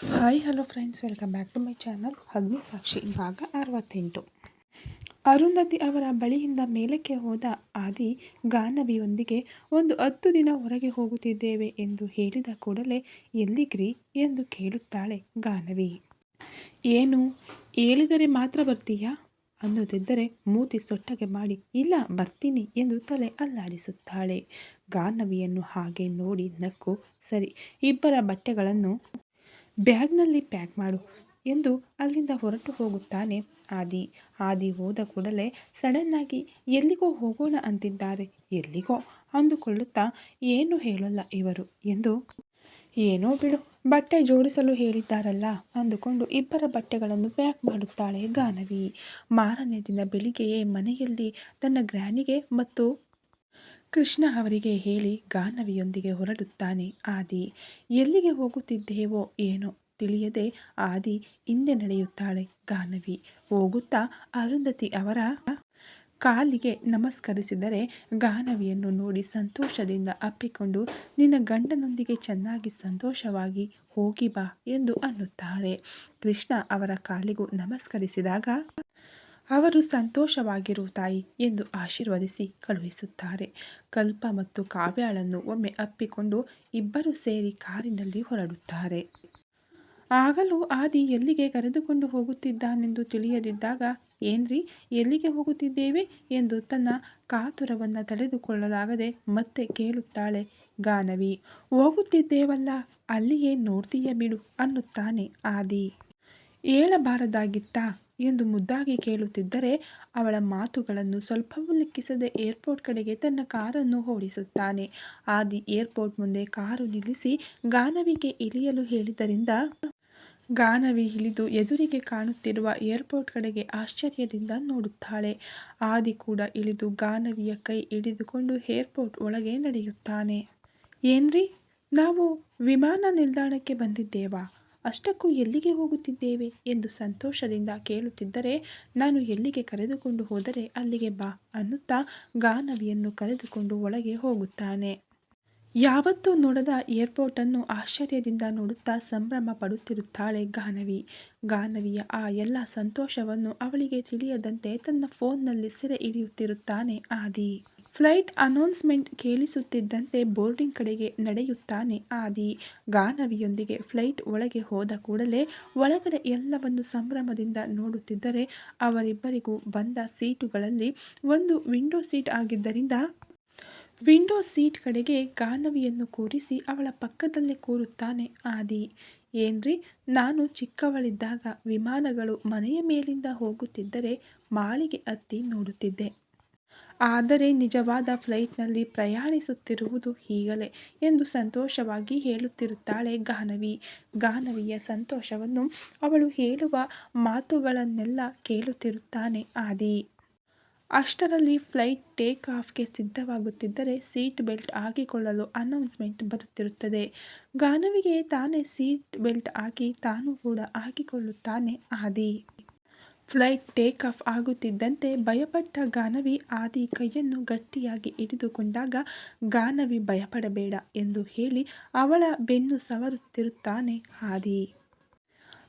Hi hello friends, welcome back to my channel Agnisakshi. ಭಾಗ 68. ಅರುಂಧತಿ ಅವರ ಬಳಿಯಿಂದ ಮೇಲಕ್ಕೆ ಹೋದ ಆದಿ ಗಾನವಿಯೊಂದಿಗೆ ಒಂದು 10 ದಿನ ಹೊರಗೆ ಹೋಗುತ್ತಿದ್ದೇವೆ ಎಂದು ಹೇಳಿದ ಕೂಡಲೇ ಎಲ್ಲಿಗ್ರಿ ಎಂದು ಕೇಳುತ್ತಾಳೆ ಗಾನವಿ. ಏನು ಹೇಳಿದರೆ ಮಾತ್ರ ಬರ್ತೀಯಾ ಅನ್ನೋದಿದ್ದರೆ ಮೂತಿ ಸೊಟ್ಟಗೆ ಮಾಡಿ ಇಲ್ಲ ಬರ್ತೀನಿ ಎಂದು ತಲೆ ಅಲ್ಲಾಡಿಸುತ್ತಾಳೆ. ಗಾನವಿಯನ್ನು ಹಾಗೆ ನೋಡಿ ನಕ್ಕು, ಸರಿ ಇಬ್ಬರ ಬಟ್ಟೆಗಳನ್ನು ಬ್ಯಾಗ್ನಲ್ಲಿ ಪ್ಯಾಕ್ ಮಾಡು ಎಂದು ಅಲ್ಲಿಂದ ಹೊರಟು ಹೋಗುತ್ತಾನೆ ಆದಿ ಹೋದ ಕೂಡಲೇ ಸಡನ್ನಾಗಿ ಎಲ್ಲಿಗೋ ಹೋಗೋಣ ಅಂತಿದ್ದಾರೆ, ಎಲ್ಲಿಗೋ ಅಂದುಕೊಳ್ಳುತ್ತಾ ಏನು ಹೇಳಲ್ಲ ಇವರು ಎಂದು ಏನೋ ಬಿಡು ಬಟ್ಟೆ ಜೋಡಿಸಲು ಹೇಳಿದ್ದಾರಲ್ಲ ಅಂದುಕೊಂಡು ಇಬ್ಬರ ಬಟ್ಟೆಗಳನ್ನು ಪ್ಯಾಕ್ ಮಾಡುತ್ತಾಳೆ ಗಾನವಿ. ಮಾರನೇ ದಿನ ಬೆಳಿಗ್ಗೆಯೇ ಮನೆಯಲ್ಲಿ ತನ್ನ ಗ್ರ್ಯಾನಿಗೆ ಮತ್ತು ಕೃಷ್ಣ ಅವರಿಗೆ ಹೇಳಿ ಗಾನವಿಯೊಂದಿಗೆ ಹೊರಡುತ್ತಾನೆ ಆದಿ. ಎಲ್ಲಿಗೆ ಹೋಗುತ್ತಿದ್ದೇವೋ ಏನೋ ತಿಳಿಯದೆ ಆದಿ ಹಿಂದೆ ನಡೆಯುತ್ತಾಳೆ ಗಾನವಿ. ಹೋಗುತ್ತಾ ಅರುಂಧತಿ ಅವರ ಕಾಲಿಗೆ ನಮಸ್ಕರಿಸಿದರೆ ಗಾನವಿಯನ್ನು ನೋಡಿ ಸಂತೋಷದಿಂದ ಅಪ್ಪಿಕೊಂಡು ನಿನ್ನ ಗಂಡನೊಂದಿಗೆ ಚೆನ್ನಾಗಿ ಸಂತೋಷವಾಗಿ ಹೋಗಿ ಬಾ ಎಂದು ಅನ್ನುತ್ತಾರೆ. ಕೃಷ್ಣ ಅವರ ಕಾಲಿಗೂ ನಮಸ್ಕರಿಸಿದಾಗ ಅವರು ಸಂತೋಷವಾಗಿರು ತಾಯಿ ಎಂದು ಆಶೀರ್ವದಿಸಿ ಕಳುಹಿಸುತ್ತಾರೆ. ಕಲ್ಪ ಮತ್ತು ಕಾವ್ಯಾಳನ್ನು ಒಮ್ಮೆ ಅಪ್ಪಿಕೊಂಡು ಇಬ್ಬರು ಸೇರಿ ಕಾರಿನಲ್ಲಿ ಹೊರಡುತ್ತಾರೆ. ಆಗಲೂ ಆದಿ ಎಲ್ಲಿಗೆ ಕರೆದುಕೊಂಡು ಹೋಗುತ್ತಿದ್ದಾನೆಂದು ತಿಳಿಯದಿದ್ದಾಗ ಏನ್ರಿ ಎಲ್ಲಿಗೆ ಹೋಗುತ್ತಿದ್ದೇವೆ ಎಂದು ತನ್ನ ಕಾತುರವನ್ನು ತಡೆದುಕೊಳ್ಳಲಾಗದೆ ಮತ್ತೆ ಕೇಳುತ್ತಾಳೆ ಗಾನವಿ. ಹೋಗುತ್ತಿದ್ದೇವಲ್ಲ ಅಲ್ಲಿಯೇ ನೋಡ್ತೀಯ ಬಿಡು ಅನ್ನುತ್ತಾನೆ ಆದಿ. ಹೇಳಬಾರದಾಗಿತ್ತಾ ಎಂದು ಮುದ್ದಾಗಿ ಕೇಳುತ್ತಿದ್ದರೆ ಅವಳ ಮಾತುಗಳನ್ನು ಸ್ವಲ್ಪವೂ ಲೆಕ್ಕಿಸದೆ ಏರ್ಪೋರ್ಟ್ ಕಡೆಗೆ ತನ್ನ ಕಾರನ್ನು ಓಡಿಸುತ್ತಾನೆ. ಆದಿ ಏರ್ಪೋರ್ಟ್ ಮುಂದೆ ಕಾರು ನಿಲ್ಲಿಸಿ ಗಾನವಿಗೆ ಇಳಿಯಲು ಹೇಳಿದ್ದರಿಂದ ಗಾನವಿ ಇಳಿದು ಎದುರಿಗೆ ಕಾಣುತ್ತಿರುವ ಏರ್ಪೋರ್ಟ್ ಕಡೆಗೆ ಆಶ್ಚರ್ಯದಿಂದ ನೋಡುತ್ತಾಳೆ. ಆದಿ ಕೂಡ ಇಳಿದು ಗಾನವಿಯ ಕೈ ಹಿಡಿದುಕೊಂಡು ಏರ್ಪೋರ್ಟ್ ಒಳಗೆ ನಡೆಯುತ್ತಾನೆ. ಏನ್ರಿ ನಾವು ವಿಮಾನ ನಿಲ್ದಾಣಕ್ಕೆ ಬಂದಿದ್ದೇವಾ, ಅಷ್ಟಕ್ಕೂ ಎಲ್ಲಿಗೆ ಹೋಗುತ್ತಿದ್ದೇವೆ ಎಂದು ಸಂತೋಷದಿಂದ ಕೇಳುತ್ತಿದ್ದರೆ ನಾನು ಎಲ್ಲಿಗೆ ಕರೆದುಕೊಂಡು ಹೋದರೆ ಅಲ್ಲಿಗೆ ಬಾ ಅನ್ನುತ್ತಾ ಗಾನವಿಯನ್ನು ಕರೆದುಕೊಂಡು ಒಳಗೆ ಹೋಗುತ್ತಾನೆ. ಯಾವತ್ತೂ ನೋಡದ ಏರ್ಪೋರ್ಟನ್ನು ಆಶ್ಚರ್ಯದಿಂದ ನೋಡುತ್ತಾ ಸಂಭ್ರಮ ಪಡುತ್ತಿರುತ್ತಾಳೆ ಗಾನವಿಯ ಆ ಎಲ್ಲ ಸಂತೋಷವನ್ನು ಅವಳಿಗೆ ತಿಳಿಯದಂತೆ ತನ್ನ ಫೋನ್ನಲ್ಲಿ ಸೆರೆ ಹಿಡಿಯುತ್ತಿರುತ್ತಾನೆ ಆದಿ. ಫ್ಲೈಟ್ ಅನೌನ್ಸ್ಮೆಂಟ್ ಕೇಳಿಸುತ್ತಿದ್ದಂತೆ ಬೋರ್ಡಿಂಗ್ ಕಡೆಗೆ ನಡೆಯುತ್ತಾನೆ ಆದಿ. ಗಾನವಿಯೊಂದಿಗೆ ಫ್ಲೈಟ್ ಒಳಗೆ ಹೋದ ಕೂಡಲೇ ಒಳಗಡೆ ಎಲ್ಲವನ್ನು ಸಂಭ್ರಮದಿಂದ ನೋಡುತ್ತಿದ್ದರೆ ಅವರಿಬ್ಬರಿಗೂ ಬಂದ ಸೀಟುಗಳಲ್ಲಿ ಒಂದು ವಿಂಡೋ ಸೀಟ್ ಆಗಿದ್ದರಿಂದ ವಿಂಡೋ ಸೀಟ್ ಕಡೆಗೆ ಗಾನವಿಯನ್ನು ಕೂರಿಸಿ ಅವಳ ಪಕ್ಕದಲ್ಲೇ ಕೂರುತ್ತಾನೆ ಆದಿ. ಏನ್ರಿ ನಾನು ಚಿಕ್ಕವಳಿದ್ದಾಗ ವಿಮಾನಗಳು ಮನೆಯ ಮೇಲಿಂದ ಹೋಗುತ್ತಿದ್ದರೆ ಮಾಳಿಗೆ ಹತ್ತಿ ನೋಡುತ್ತಿದ್ದೆ, ಆದರೆ ನಿಜವಾದ ಫ್ಲೈಟ್ನಲ್ಲಿ ಪ್ರಯಾಣಿಸುತ್ತಿರುವುದು ಈಗಲೇ ಎಂದು ಸಂತೋಷವಾಗಿ ಹೇಳುತ್ತಿರುತ್ತಾಳೆ ಗಾನವಿಯ ಸಂತೋಷವನ್ನು ಅವಳು ಹೇಳುವ ಮಾತುಗಳನ್ನೆಲ್ಲ ಕೇಳುತ್ತಿರುತ್ತಾನೆ ಆದಿ. ಅಷ್ಟರಲ್ಲಿ ಫ್ಲೈಟ್ ಟೇಕ್ ಆಫ್ಗೆ ಸಿದ್ಧವಾಗುತ್ತಿದ್ದರೆ ಸೀಟ್ ಬೆಲ್ಟ್ ಹಾಕಿಕೊಳ್ಳಲು ಅನೌನ್ಸ್ಮೆಂಟ್ ಬರುತ್ತಿರುತ್ತದೆ. ಗಾನವಿಗೆ ತಾನೇ ಸೀಟ್ ಬೆಲ್ಟ್ ಹಾಕಿ ತಾನು ಕೂಡ ಹಾಕಿಕೊಳ್ಳುತ್ತಾನೆ ಆದಿ. ಫ್ಲೈಟ್ ಟೇಕ್ ಆಫ್ ಆಗುತ್ತಿದ್ದಂತೆ ಭಯಪಟ್ಟ ಗಾನವಿ ಆದಿ ಕೈಯನ್ನು ಗಟ್ಟಿಯಾಗಿ ಹಿಡಿದುಕೊಂಡಾಗ ಗಾನವಿ ಭಯಪಡಬೇಡ ಎಂದು ಹೇಳಿ ಅವಳ ಬೆನ್ನು ಸವರುತ್ತಿರುತ್ತಾನೆ ಆದಿ.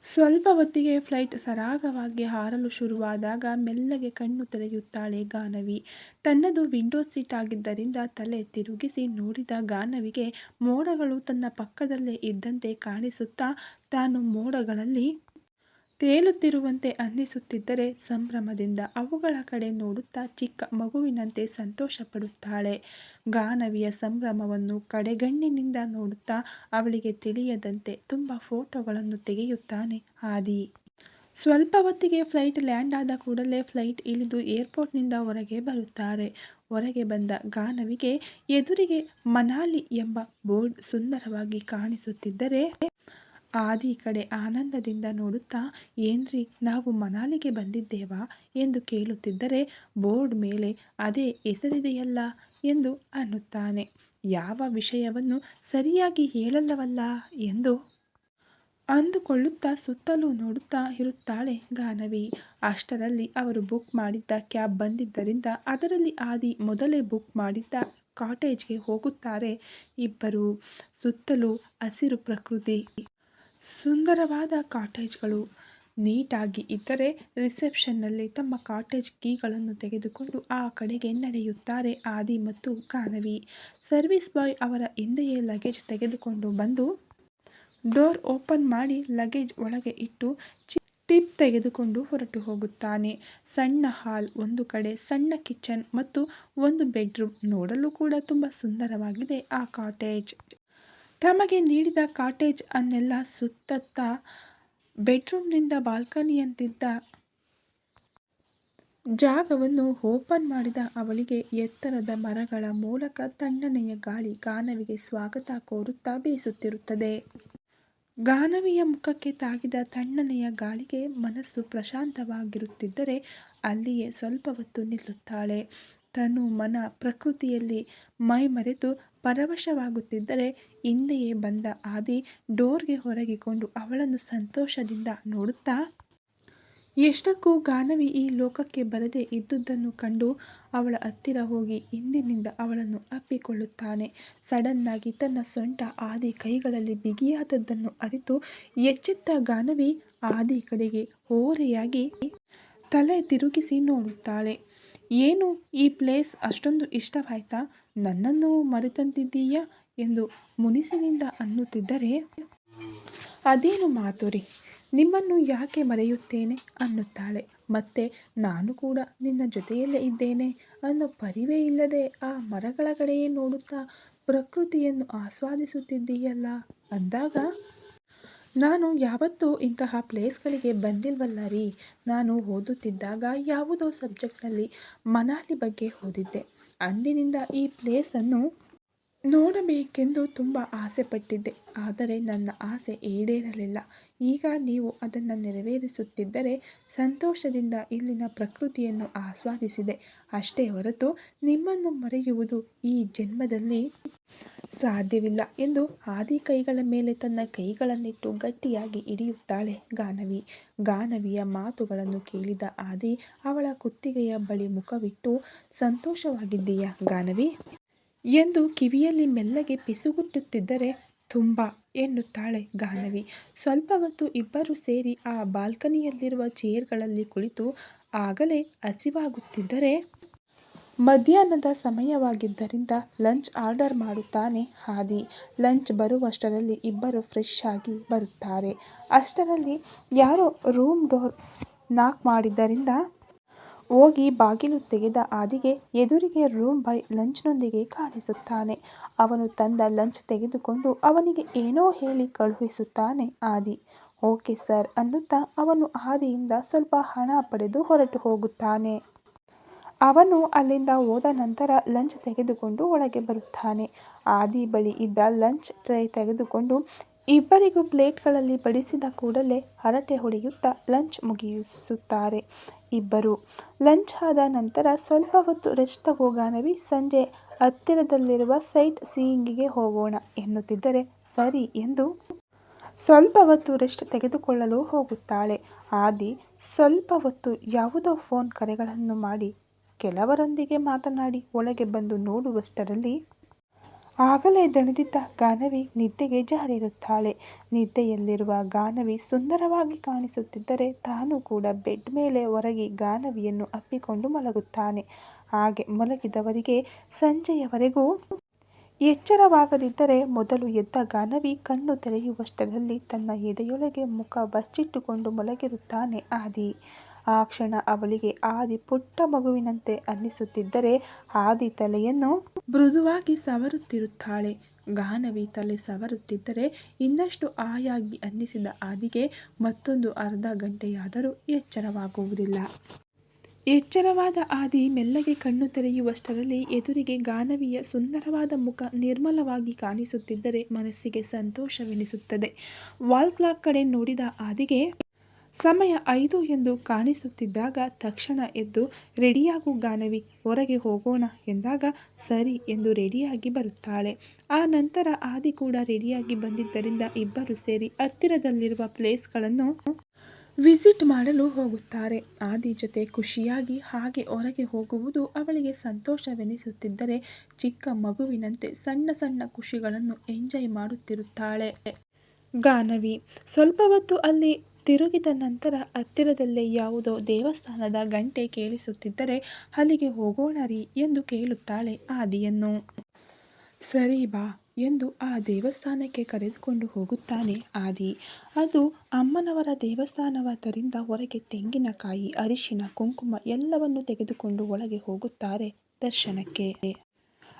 ಸ್ವಲ್ಪ ಹೊತ್ತಿಗೆ ಫ್ಲೈಟ್ ಸರಾಗವಾಗಿ ಹಾರಲು ಶುರುವಾದಾಗ ಮೆಲ್ಲಗೆ ಕಣ್ಣು ತೆರೆಯುತ್ತಾಳೆ ಗಾನವಿ. ತನ್ನದು ವಿಂಡೋ ಸೀಟ್ ಆಗಿದ್ದರಿಂದ ತಲೆ ತಿರುಗಿಸಿ ನೋಡಿದ ಗಾನವಿಗೆ ಮೋಡಗಳು ತನ್ನ ಪಕ್ಕದಲ್ಲೇ ಇದ್ದಂತೆ ಕಾಣಿಸುತ್ತಾ ತಾನು ಮೋಡಗಳಲ್ಲಿ ತೇಲುತ್ತಿರುವಂತೆ ಅನ್ನಿಸುತ್ತಿದ್ದರೆ ಸಂಭ್ರಮದಿಂದ ಅವುಗಳ ಕಡೆ ನೋಡುತ್ತಾ ಚಿಕ್ಕ ಮಗುವಿನಂತೆ ಸಂತೋಷ ಪಡುತ್ತಾಳೆ. ಗಾನವಿಯ ಸಂಭ್ರಮವನ್ನು ಕಡೆಗಣ್ಣಿನಿಂದ ನೋಡುತ್ತಾ ಅವಳಿಗೆ ತಿಳಿಯದಂತೆ ತುಂಬ ಫೋಟೋಗಳನ್ನು ತೆಗೆಯುತ್ತಾನೆ ಆದಿ. ಸ್ವಲ್ಪ ಹೊತ್ತಿಗೆ ಫ್ಲೈಟ್ ಲ್ಯಾಂಡ್ ಆದ ಕೂಡಲೇ ಫ್ಲೈಟ್ ಇಳಿದು ಏರ್ಪೋರ್ಟ್ನಿಂದ ಹೊರಗೆ ಬರುತ್ತಾರೆ. ಹೊರಗೆ ಬಂದ ಗಾನವಿಗೆ ಎದುರಿಗೆ ಮನಾಲಿ ಎಂಬ ಬೋರ್ಡ್ ಸುಂದರವಾಗಿ ಕಾಣಿಸುತ್ತಿದ್ದರೆ ಆದಿ ಕಡೆ ಆನಂದದಿಂದ ನೋಡುತ್ತಾ ಏನ್ರಿ ನಾವು ಮನಾಲಿಗೆ ಬಂದಿದ್ದೇವಾ ಎಂದು ಕೇಳುತ್ತಿದ್ದರೆ ಬೋರ್ಡ್ ಮೇಲೆ ಅದೇ ಹೆಸರಿದೆಯಲ್ಲ ಎಂದು ಅನ್ನುತ್ತಾನೆ. ಯಾವ ವಿಷಯವನ್ನು ಸರಿಯಾಗಿ ಹೇಳಲ್ಲವಲ್ಲ ಎಂದು ಅಂದುಕೊಳ್ಳುತ್ತಾ ಸುತ್ತಲೂ ನೋಡುತ್ತಾ ಇರುತ್ತಾಳೆ ಗಾನವಿ. ಅಷ್ಟರಲ್ಲಿ ಅವರು ಬುಕ್ ಮಾಡಿದ್ದ ಕ್ಯಾಬ್ ಬಂದಿದ್ದರಿಂದ ಅದರಲ್ಲಿ ಆದಿ ಮೊದಲೇ ಬುಕ್ ಮಾಡಿದ್ದ ಕಾಟೇಜ್ಗೆ ಹೋಗುತ್ತಾರೆ ಇಬ್ಬರು. ಸುತ್ತಲೂ ಹಸಿರು ಪ್ರಕೃತಿ, ಸುಂದರವಾದ ಕಾಟೇಜ್ಗಳು ನೀಟಾಗಿ ಇದ್ದರೆ ರಿಸೆಪ್ಷನ್ನಲ್ಲಿ ತಮ್ಮ ಕಾಟೇಜ್ ಕೀಗಳನ್ನು ತೆಗೆದುಕೊಂಡು ಆ ಕಡೆಗೆ ನಡೆಯುತ್ತಾರೆ ಆದಿ ಮತ್ತು ಗಾನವಿ. ಸರ್ವಿಸ್ ಬಾಯ್ ಅವರ ಹಿಂದೆಯೇ ಲಗೇಜ್ ತೆಗೆದುಕೊಂಡು ಬಂದು ಡೋರ್ ಓಪನ್ ಮಾಡಿ ಲಗೇಜ್ ಒಳಗೆ ಇಟ್ಟು ಟಿಪ್ ತೆಗೆದುಕೊಂಡು ಹೊರಟು ಹೋಗುತ್ತಾನೆ. ಸಣ್ಣ ಹಾಲ್, ಒಂದು ಕಡೆ ಸಣ್ಣ ಕಿಚನ್ ಮತ್ತು ಒಂದು ಬೆಡ್ರೂಮ್. ನೋಡಲು ಕೂಡ ತುಂಬ ಸುಂದರವಾಗಿದೆ ಆ ಕಾಟೇಜ್. ತಮಗೆ ನೀಡಿದ ಕಾಟೇಜ್ ಅನ್ನೆಲ್ಲ ಸುತ್ತ ಬೆಡ್ರೂಮ್ನಿಂದ ಬಾಲ್ಕನಿಯಂತಿದ್ದ ಜಾಗವನ್ನು ಓಪನ್ ಮಾಡಿದ ಅವಳಿಗೆ ಎತ್ತರದ ಮರಗಳ ಮೂಲಕ ತಣ್ಣನೆಯ ಗಾಳಿ ಗಾನವಿಗೆ ಸ್ವಾಗತ ಕೋರುತ್ತಾ ಬೀಸುತ್ತಿರುತ್ತದೆ. ಗಾನವಿಯ ಮುಖಕ್ಕೆ ತಾಗಿದ ತಣ್ಣನೆಯ ಗಾಳಿಗೆ ಮನಸ್ಸು ಪ್ರಶಾಂತವಾಗಿರುತ್ತಿದ್ದರೆ ಅಲ್ಲಿಯೇ ಸ್ವಲ್ಪ ಹೊತ್ತು ನಿಲ್ಲುತ್ತಾಳೆ. ತನು ಮನ ಪ್ರಕೃತಿಯಲ್ಲಿ ಮೈಮರೆತು ಪರವಶವಾಗುತ್ತಿದ್ದರೆ ಹಿಂದೆಯೇ ಬಂದ ಆದಿ ಡೋರ್ಗೆ ಹೊರಗಿಕೊಂಡು ಅವಳನ್ನು ಸಂತೋಷದಿಂದ ನೋಡುತ್ತಾ, ಎಷ್ಟಕ್ಕೂ ಗಾನವಿ ಈ ಲೋಕಕ್ಕೆ ಬರದೇ ಇದ್ದುದನ್ನು ಕಂಡು ಅವಳ ಹತ್ತಿರ ಹೋಗಿ ಹಿಂದಿನಿಂದ ಅವಳನ್ನು ಅಪ್ಪಿಕೊಳ್ಳುತ್ತಾನೆ. ಸಡನ್ನಾಗಿ ತನ್ನ ಸೊಂಟ ಆದಿ ಕೈಗಳಲ್ಲಿ ಬಿಗಿಯಾದದ್ದನ್ನು ಅರಿತು ಎಚ್ಚೆತ್ತ ಗಾನವಿ ಆದಿ ಕಡೆಗೆ ಓರೆಯಾಗಿ ತಲೆ ತಿರುಗಿಸಿ ನೋಡುತ್ತಾಳೆ. ಏನು, ಈ ಪ್ಲೇಸ್ ಅಷ್ಟೊಂದು ಇಷ್ಟವಾಯ್ತಾ? ನನ್ನನ್ನು ಮರೆತಂತಿದ್ದೀಯಾ ಎಂದು ಮುನಿಸಿನಿಂದ ಅನ್ನುತ್ತಿದ್ದರೆ, ಅದೇನು ಮಾತು ರೀ, ನಿಮ್ಮನ್ನು ಯಾಕೆ ಮರೆಯುತ್ತೇನೆ ಅನ್ನುತ್ತಾಳೆ. ಮತ್ತೆ ನಾನು ಕೂಡ ನಿನ್ನ ಜೊತೆಯಲ್ಲೇ ಇದ್ದೇನೆ ಅನ್ನೋ ಪರಿವೇ ಇಲ್ಲದೆ ಆ ಮರಗಳ ಕಡೆಯೇ ನೋಡುತ್ತಾ ಪ್ರಕೃತಿಯನ್ನು ಆಸ್ವಾದಿಸುತ್ತಿದ್ದೀಯಲ್ಲ ಅಂದಾಗ, ನಾನು ಯಾವತ್ತೂ ಇಂತಹ ಪ್ಲೇಸ್ಗಳಿಗೆ ಬಂದಿಲ್ವಲ್ಲ ರೀ. ನಾನು ಓದುತ್ತಿದ್ದಾಗ ಯಾವುದೋ ಸಬ್ಜೆಕ್ಟ್ನಲ್ಲಿ ಮನಾಲಿ ಬಗ್ಗೆ ಓದಿದ್ದೆ. ಅಂದಿನಿಂದ ಈ ಪ್ಲೇಸನ್ನು ನೋಡಬೇಕೆಂದು ತುಂಬ ಆಸೆಪಟ್ಟಿದ್ದೆ. ಆದರೆ ನನ್ನ ಆಸೆ ಈಡೇರಲಿಲ್ಲ. ಈಗ ನೀವು ಅದನ್ನು ನೆರವೇರಿಸುತ್ತಿದ್ದರೆ ಸಂತೋಷದಿಂದ ಇಲ್ಲಿನ ಪ್ರಕೃತಿಯನ್ನು ಆಸ್ವಾದಿಸಿದೆ ಅಷ್ಟೇ ಹೊರತು ನಿಮ್ಮನ್ನು ಮರೆಯುವುದು ಈ ಜನ್ಮದಲ್ಲಿ ಸಾಧ್ಯವಿಲ್ಲ ಎಂದು ಆದಿ ಕೈಗಳ ಮೇಲೆ ತನ್ನ ಕೈಗಳನ್ನಿಟ್ಟು ಗಟ್ಟಿಯಾಗಿ ಹಿಡಿಯುತ್ತಾಳೆ ಗಾನವಿ. ಗಾನವಿಯ ಮಾತುಗಳನ್ನು ಕೇಳಿದ ಆದಿ ಅವಳ ಕುತ್ತಿಗೆಯ ಬಳಿ ಮುಖವಿಟ್ಟು, ಸಂತೋಷವಾಗಿದ್ದೀಯಾ ಗಾನವಿ ಎಂದು ಕಿವಿಯಲ್ಲಿ ಮೆಲ್ಲಗೆ ಪಿಸುಗುಟ್ಟುತ್ತಿದ್ದರೆ, ತುಂಬ ಎನ್ನುತ್ತಾಳೆ ಗಾನವಿ. ಸ್ವಲ್ಪ ಹೊತ್ತು ಇಬ್ಬರು ಸೇರಿ ಆ ಬಾಲ್ಕನಿಯಲ್ಲಿರುವ ಚೇರ್ಗಳಲ್ಲಿ ಕುಳಿತು ಆಗಲೇ ಹಸಿವಾಗುತ್ತಿದ್ದರೆ ಮಧ್ಯಾಹ್ನದ ಸಮಯವಾಗಿದ್ದರಿಂದ ಲಂಚ್ ಆರ್ಡರ್ ಮಾಡುತ್ತಾನೆ ಆದಿ. ಲಂಚ್ ಬರುವಷ್ಟರಲ್ಲಿ ಇಬ್ಬರು ಫ್ರೆಶ್ ಆಗಿ ಬರುತ್ತಾರೆ. ಅಷ್ಟರಲ್ಲಿ ಯಾರೋ ರೂಮ್ ಡೋರ್ ನಾಕ್ ಮಾಡಿದ್ದರಿಂದ ಹೋಗಿ ಬಾಗಿಲು ತೆಗೆದ ಆದಿಗೆ ಎದುರಿಗೆ ರೂಮ್ ಬಾಯ್ ಲಂಚ್ನೊಂದಿಗೆ ಕಾಣಿಸುತ್ತಾನೆ. ಅವನು ತಂದ ಲಂಚ್ ತೆಗೆದುಕೊಂಡು ಅವನಿಗೆ ಏನೋ ಹೇಳಿ ಕಳುಹಿಸುತ್ತಾನೆ ಆದಿ. ಓಕೆ ಸರ್ ಅನ್ನುತ್ತಾ ಅವನು ಆದಿಯಿಂದ ಸ್ವಲ್ಪ ಹಣ ಪಡೆದು ಹೊರಟು ಹೋಗುತ್ತಾನೆ. ಅವನು ಅಲ್ಲಿಂದ ಹೋದ ನಂತರ ಲಂಚ್ ತೆಗೆದುಕೊಂಡು ಒಳಗೆ ಬರುತ್ತಾನೆ. ಆದಿ ಬಳಿ ಇದ್ದ ಲಂಚ್ ಟ್ರೇ ತೆಗೆದುಕೊಂಡು ಇಬ್ಬರಿಗೂ ಪ್ಲೇಟ್ಗಳಲ್ಲಿ ಬಡಿಸಿದ ಕೂಡಲೇ ಹರಟೆ ಹೊಡೆಯುತ್ತಾ ಲಂಚ್ ಮುಗಿಸುತ್ತಾರೆ ಇಬ್ಬರು. ಲಂಚ್ ಆದ ನಂತರ ಸ್ವಲ್ಪ ಹೊತ್ತು ರೆಸ್ಟ್ ತಗೋ ಗಾನವಿ, ಸಂಜೆ ಹತ್ತಿರದಲ್ಲಿರುವ ಸೈಟ್ ಸೀಯಿಂಗಿಗೆ ಹೋಗೋಣ ಎನ್ನುತ್ತಿದ್ದರೆ ಸರಿ ಎಂದು ಸ್ವಲ್ಪ ಹೊತ್ತು ರೆಸ್ಟ್ ತೆಗೆದುಕೊಳ್ಳಲು ಹೋಗುತ್ತಾಳೆ. ಆದಿ ಸ್ವಲ್ಪ ಹೊತ್ತು ಯಾವುದೋ ಫೋನ್ ಕರೆಗಳನ್ನು ಮಾಡಿ ಕೆಲವರೊಂದಿಗೆ ಮಾತನಾಡಿ ಒಳಗೆ ಬಂದು ನೋಡುವಷ್ಟರಲ್ಲಿ ಆಗಲೇ ದಣಿದಿದ್ದ ಗಾನವಿ ನಿದ್ದೆಗೆ ಜಾರಿರುತ್ತಾಳೆ. ನಿದ್ದೆಯಲ್ಲಿರುವ ಗಾನವಿ ಸುಂದರವಾಗಿ ಕಾಣಿಸುತ್ತಿದ್ದರೆ ತಾನು ಕೂಡ ಬೆಡ್ ಮೇಲೆ ಒರಗಿ ಗಾನವಿಯನ್ನು ಅಪ್ಪಿಕೊಂಡು ಮಲಗುತ್ತಾನೆ. ಹಾಗೆ ಮಲಗಿದವರಿಗೆ ಸಂಜೆಯವರೆಗೂ ಎಚ್ಚರವಾಗದಿದ್ದರೆ ಮೊದಲು ಎದ್ದ ಗಾನವಿ ಕಣ್ಣು ತೆರೆಯುವಷ್ಟರಲ್ಲಿ ತನ್ನ ಎದೆಯೊಳಗೆ ಮುಖ ಬಚ್ಚಿಟ್ಟುಕೊಂಡು ಮಲಗಿರುತ್ತಾನೆ ಆದಿ. ಆ ಕ್ಷಣ ಅವಳಿಗೆ ಆದಿ ಪುಟ್ಟ ಮಗುವಿನಂತೆ ಅನ್ನಿಸುತ್ತಿದ್ದರೆ ಆದಿ ತಲೆಯನ್ನು ಮೃದುವಾಗಿ ಸವರುತ್ತಿರುತ್ತಾಳೆ. ಗಾನವಿ ತಲೆ ಸವರುತ್ತಿದ್ದರೆ ಇನ್ನಷ್ಟು ಹಾಯಾಗಿ ಅನ್ನಿಸಿದ ಆದಿಗೆ ಮತ್ತೊಂದು ಅರ್ಧ ಗಂಟೆಯಾದರೂ ಎಚ್ಚರವಾಗುವುದಿಲ್ಲ. ಎಚ್ಚರವಾದ ಆದಿ ಮೆಲ್ಲಗೆ ಕಣ್ಣು ತೆರೆಯುವಷ್ಟರಲ್ಲಿ ಎದುರಿಗೆ ಗಾನವಿಯ ಸುಂದರವಾದ ಮುಖ ನಿರ್ಮಲವಾಗಿ ಕಾಣಿಸುತ್ತಿದ್ದರೆ ಮನಸ್ಸಿಗೆ ಸಂತೋಷವೆನಿಸುತ್ತದೆ. ವಾಲ್ ಕ್ಲಾಕ್ ಕಡೆ ನೋಡಿದ ಆದಿಗೆ ಸಮಯ 5 ಎಂದು ಕಾಣಿಸುತ್ತಿದ್ದಾಗ ತಕ್ಷಣ ಎದ್ದು ರೆಡಿಯಾಗು ಗಾನವಿ, ಹೊರಗೆ ಹೋಗೋಣ ಎಂದಾಗ ಸರಿ ಎಂದು ರೆಡಿಯಾಗಿ ಬರುತ್ತಾಳೆ. ಆ ನಂತರ ಆದಿ ಕೂಡ ರೆಡಿಯಾಗಿ ಬಂದಿದ್ದರಿಂದ ಇಬ್ಬರು ಸೇರಿ ಹತ್ತಿರದಲ್ಲಿರುವ ಪ್ಲೇಸ್ಗಳನ್ನು ವಿಸಿಟ್ ಮಾಡಲು ಹೋಗುತ್ತಾರೆ. ಆದಿ ಜೊತೆ ಖುಷಿಯಾಗಿ ಹಾಗೆ ಹೊರಗೆ ಹೋಗುವುದು ಅವಳಿಗೆ ಸಂತೋಷವೆನಿಸುತ್ತಿದ್ದರೆ ಚಿಕ್ಕ ಮಗುವಿನಂತೆ ಸಣ್ಣ ಸಣ್ಣ ಖುಷಿಗಳನ್ನು ಎಂಜಾಯ್ ಮಾಡುತ್ತಿರುತ್ತಾಳೆ. ಗಾನವಿ ಸ್ವಲ್ಪ ಹೊತ್ತು ಅಲ್ಲಿ ತಿರುಗಿದ ನಂತರ ಹತ್ತಿರದಲ್ಲೇ ಯಾವುದೋ ದೇವಸ್ಥಾನದ ಗಂಟೆ ಕೇಳಿಸುತ್ತಿದ್ದರೆ ಅಲ್ಲಿಗೆ ಹೋಗೋಣ ರೀ ಎಂದು ಕೇಳುತ್ತಾಳೆ ಆದಿಯನ್ನು. ಸರಿ ಬಾ ಎಂದು ಆ ದೇವಸ್ಥಾನಕ್ಕೆ ಕರೆದುಕೊಂಡು ಹೋಗುತ್ತಾನೆ ಆದಿ. ಅದು ಅಮ್ಮನವರ ದೇವಸ್ಥಾನವಾದ್ದರಿಂದ ಹೊರಗೆ ತೆಂಗಿನಕಾಯಿ, ಅರಿಶಿನ, ಕುಂಕುಮ ಎಲ್ಲವನ್ನು ತೆಗೆದುಕೊಂಡು ಒಳಗೆ ಹೋಗುತ್ತಾರೆ ದರ್ಶನಕ್ಕೆ.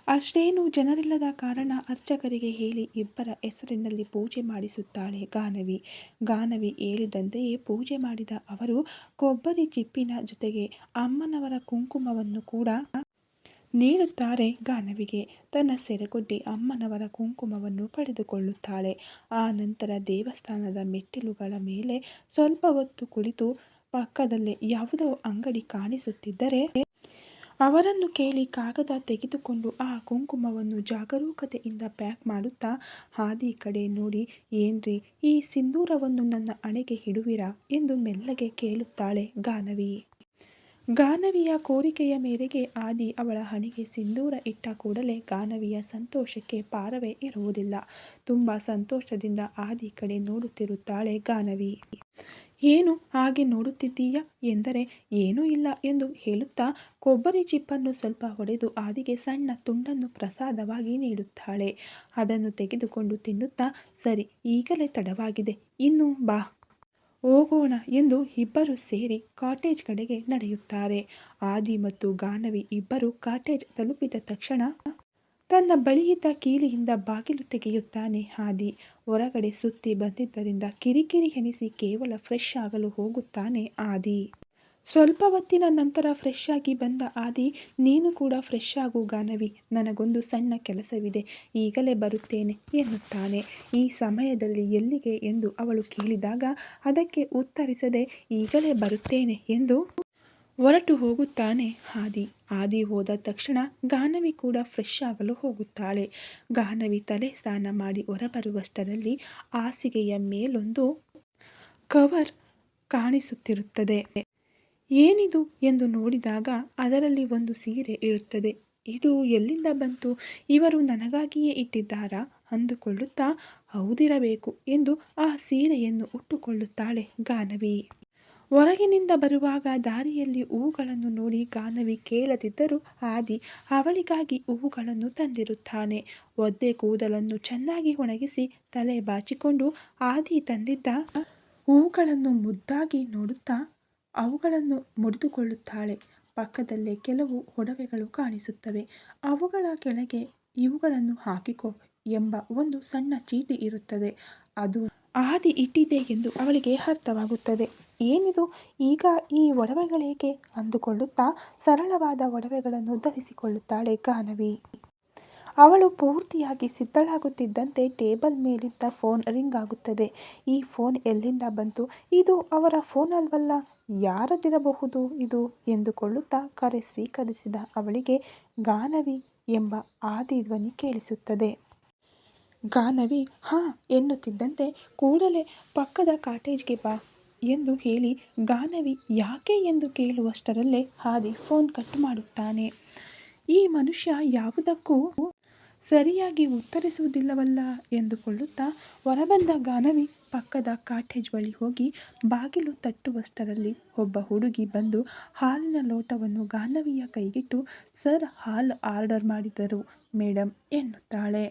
ಅಷ್ಟೇನು ಜನರಿಲ್ಲದ ಕಾರಣ ಅರ್ಚಕರಿಗೆ ಹೇಳಿ ಇಬ್ಬರ ಹೆಸರಿನಲ್ಲಿ ಪೂಜೆ ಮಾಡಿಸುತ್ತಾಳೆ ಗಾನವಿ. ಗಾನವಿ ಹೇಳಿದಂತೆಯೇ ಪೂಜೆ ಮಾಡಿದ ಅವರು ಕೊಬ್ಬರಿ ಚಿಪ್ಪಿನ ಜೊತೆಗೆ ಅಮ್ಮನವರ ಕುಂಕುಮವನ್ನು ಕೂಡ ನೀಡುತ್ತಾರೆ ಗಾನವಿಗೆ. ತನ್ನ ಸೆರಗೊಡ್ಡಿ ಅಮ್ಮನವರ ಕುಂಕುಮವನ್ನು ಪಡೆದುಕೊಳ್ಳುತ್ತಾಳೆ. ಆ ನಂತರ ದೇವಸ್ಥಾನದ ಮೆಟ್ಟಿಲುಗಳ ಮೇಲೆ ಸ್ವಲ್ಪ ಹೊತ್ತು ಕುಳಿತು ಪಕ್ಕದಲ್ಲೇ ಯಾವುದೋ ಅಂಗಡಿ ಕಾಣಿಸುತ್ತಿದ್ದರೆ ಅವರನ್ನು ಕೇಳಿ ಕಾಗದ ತೆಗೆದುಕೊಂಡು ಆ ಕುಂಕುಮವನ್ನು ಜಾಗರೂಕತೆಯಿಂದ ಪ್ಯಾಕ್ ಮಾಡುತ್ತಾ ಆದಿ ಕಡೆ ನೋಡಿ, ಏನ್ರಿ ಈ ಸಿಂಧೂರವನ್ನು ನನ್ನ ಹಣೆಗೆ ಇಡುವಿರಾ ಎಂದು ಮೆಲ್ಲಗೆ ಕೇಳುತ್ತಾಳೆ ಗಾನವಿ. ಗಾನವಿಯ ಕೋರಿಕೆಯ ಮೇರೆಗೆ ಆದಿ ಅವಳ ಹಣೆಗೆ ಸಿಂಧೂರ ಇಟ್ಟ ಕೂಡಲೇ ಗಾನವಿಯ ಸಂತೋಷಕ್ಕೆ ಪಾರವೇ ಇರುವುದಿಲ್ಲ. ತುಂಬ ಸಂತೋಷದಿಂದ ಆದಿ ಕಡೆ ನೋಡುತ್ತಿರುತ್ತಾಳೆ ಗಾನವಿ. ಏನು ಹಾಗೆ ನೋಡುತ್ತಿದ್ದೀಯಾ ಎಂದರೆ ಏನೂ ಇಲ್ಲ ಎಂದು ಹೇಳುತ್ತಾ ಕೊಬ್ಬರಿ ಚಿಪ್ಪನ್ನು ಸ್ವಲ್ಪ ಹೊಡೆದು ಆದಿಗೆ ಸಣ್ಣ ತುಂಡನ್ನು ಪ್ರಸಾದವಾಗಿ ನೀಡುತ್ತಾಳೆ. ಅದನ್ನು ತೆಗೆದುಕೊಂಡು ತಿನ್ನುತ್ತಾ, ಸರಿ ಈಗಲೇ ತಡವಾಗಿದೆ, ಇನ್ನು ಬಾ ಹೋಗೋಣ ಎಂದು ಇಬ್ಬರು ಸೇರಿ ಕಾಟೇಜ್ ಕಡೆಗೆ ನಡೆಯುತ್ತಾರೆ. ಆದಿ ಮತ್ತು ಗಾನವಿ ಇಬ್ಬರು ಕಾಟೇಜ್ ತಲುಪಿದ ತಕ್ಷಣ ತನ್ನ ಬಳಿಯಿದ್ದ ಕೀಲಿಯಿಂದ ಬಾಗಿಲು ತೆಗೆಯುತ್ತಾನೆ ಆದಿ. ಹೊರಗಡೆ ಸುತ್ತಿ ಬಂದಿದ್ದರಿಂದ ಕಿರಿಕಿರಿ ಎನಿಸಿ ಕೇವಲ ಫ್ರೆಶ್ ಆಗಲು ಹೋಗುತ್ತಾನೆ ಆದಿ. ಸ್ವಲ್ಪ ಹೊತ್ತಿನ ನಂತರ ಫ್ರೆಶ್ ಆಗಿ ಬಂದ ಆದಿ, ನೀನು ಕೂಡ ಫ್ರೆಶ್ ಆಗು ಗಾನವಿ, ನನಗೊಂದು ಸಣ್ಣ ಕೆಲಸವಿದೆ, ಈಗಲೇ ಬರುತ್ತೇನೆ ಎನ್ನುತ್ತಾನೆ. ಈ ಸಮಯದಲ್ಲಿ ಎಲ್ಲಿಗೆ ಎಂದು ಅವಳು ಕೇಳಿದಾಗ ಅದಕ್ಕೆ ಉತ್ತರಿಸದೆ ಈಗಲೇ ಬರುತ್ತೇನೆ ಎಂದು ಹೊರಟು ಹೋಗುತ್ತಾನೆ ಆದಿ. ಆದಿ ಹೋದ ತಕ್ಷಣ ಗಾನವಿ ಕೂಡ ಫ್ರೆಶ್ ಆಗಲು ಹೋಗುತ್ತಾಳೆ. ಗಾನವಿ ತಲೆ ಸ್ನಾನ ಮಾಡಿ ಹೊರಬರುವಷ್ಟರಲ್ಲಿ ಹಾಸಿಗೆಯ ಮೇಲೊಂದು ಕವರ್ ಕಾಣಿಸುತ್ತಿರುತ್ತದೆ. ಏನಿದು ಎಂದು ನೋಡಿದಾಗ ಅದರಲ್ಲಿ ಒಂದು ಸೀರೆ ಇರುತ್ತದೆ. ಇದು ಎಲ್ಲಿಂದ ಬಂತು, ಇವರು ನನಗಾಗಿಯೇ ಇಟ್ಟಿದ್ದಾರಾ ಅಂದುಕೊಳ್ಳುತ್ತಾ ಹೌದಿರಬೇಕು ಎಂದು ಆ ಸೀರೆಯನ್ನು ಉಟ್ಟುಕೊಳ್ಳುತ್ತಾಳೆ ಗಾನವಿ. ಹೊರಗಿನಿಂದ ಬರುವಾಗ ದಾರಿಯಲ್ಲಿ ಹೂಗಳನ್ನು ನೋಡಿ ಗಾನವಿ ಕೇಳದಿದ್ದರೂ ಆದಿ ಅವಳಿಗಾಗಿ ಹೂಗಳನ್ನು ತಂದಿರುತ್ತಾನೆ. ಒದ್ದೆ ಕೂದಲನ್ನು ಚೆನ್ನಾಗಿ ಒಣಗಿಸಿ ತಲೆ ಬಾಚಿಕೊಂಡು ಆದಿ ತಂದಿದ್ದ ಹೂಗಳನ್ನು ಮುದ್ದಾಗಿ ನೋಡುತ್ತಾ ಅವುಗಳನ್ನು ಮುಡಿದುಕೊಳ್ಳುತ್ತಾಳೆ. ಪಕ್ಕದಲ್ಲೇ ಕೆಲವು ಒಡವೆಗಳು ಕಾಣಿಸುತ್ತವೆ. ಅವುಗಳ ಕೆಳಗೆ ಇವುಗಳನ್ನು ಹಾಕಿಕೊ ಎಂಬ ಒಂದು ಸಣ್ಣ ಚೀಟಿ ಇರುತ್ತದೆ. ಅದು ಆದಿ ಇಟ್ಟಿದೆ ಎಂದು ಅವಳಿಗೆ ಅರ್ಥವಾಗುತ್ತದೆ. ಏನಿದು, ಈಗ ಈ ಒಡವೆಗಳೇಕೆ ಅಂದುಕೊಳ್ಳುತ್ತಾ ಸರಳವಾದ ಒಡವೆಗಳನ್ನು ಧರಿಸಿಕೊಳ್ಳುತ್ತಾಳೆ ಗಾನವಿ. ಅವಳು ಪೂರ್ತಿಯಾಗಿ ಸಿದ್ಧಳಾಗುತ್ತಿದ್ದಂತೆ ಟೇಬಲ್ ಮೇಲಿದ್ದ ಫೋನ್ ರಿಂಗ್ ಆಗುತ್ತದೆ. ಈ ಫೋನ್ ಎಲ್ಲಿಂದ ಬಂತು, ಇದು ಅವರ ಫೋನ್ ಅಲ್ವಲ್ಲ, ಯಾರದಿರಬಹುದು ಇದು ಎಂದುಕೊಳ್ಳುತ್ತಾ ಕರೆ ಸ್ವೀಕರಿಸಿದ ಅವಳಿಗೆ ಗಾನವಿ ಎಂಬ ಆದಿ ಧ್ವನಿ ಕೇಳಿಸುತ್ತದೆ. ಗಾನವಿ ಹಾ ಎನ್ನುತ್ತಿದ್ದಂತೆ ಕೂಡಲೇ ಪಕ್ಕದ ಕಾಟೇಜ್ಗೆ ಬಾ ಎಂದು ಹೇಳಿ ಗಾನವಿ ಯಾಕೆ ಎಂದು ಕೇಳುವಷ್ಟರಲ್ಲೇ ಆದಿ ಫೋನ್ ಕಟ್ ಮಾಡುತ್ತಾನೆ. ಈ ಮನುಷ್ಯ ಯಾವುದಕ್ಕೂ ಸರಿಯಾಗಿ ಉತ್ತರಿಸುವುದಿಲ್ಲವಲ್ಲ ಎಂದುಕೊಳ್ಳುತ್ತಾ ಹೊರಬಂದ ಗಾನವಿ ಪಕ್ಕದ ಕಾಟೇಜ್ ಬಳಿ ಹೋಗಿ ಬಾಗಿಲು ತಟ್ಟುವಷ್ಟರಲ್ಲಿ ಒಬ್ಬ ಹುಡುಗಿ ಬಂದು ಹಾಲಿನ ಲೋಟವನ್ನು ಗಾನವಿಯ ಕೈಗಿಟ್ಟು, ಸರ್ ಹಾಲು ಆರ್ಡರ್ ಮಾಡಿದರು ಮೇಡಮ್ ಎನ್ನುತ್ತಾಳೆ.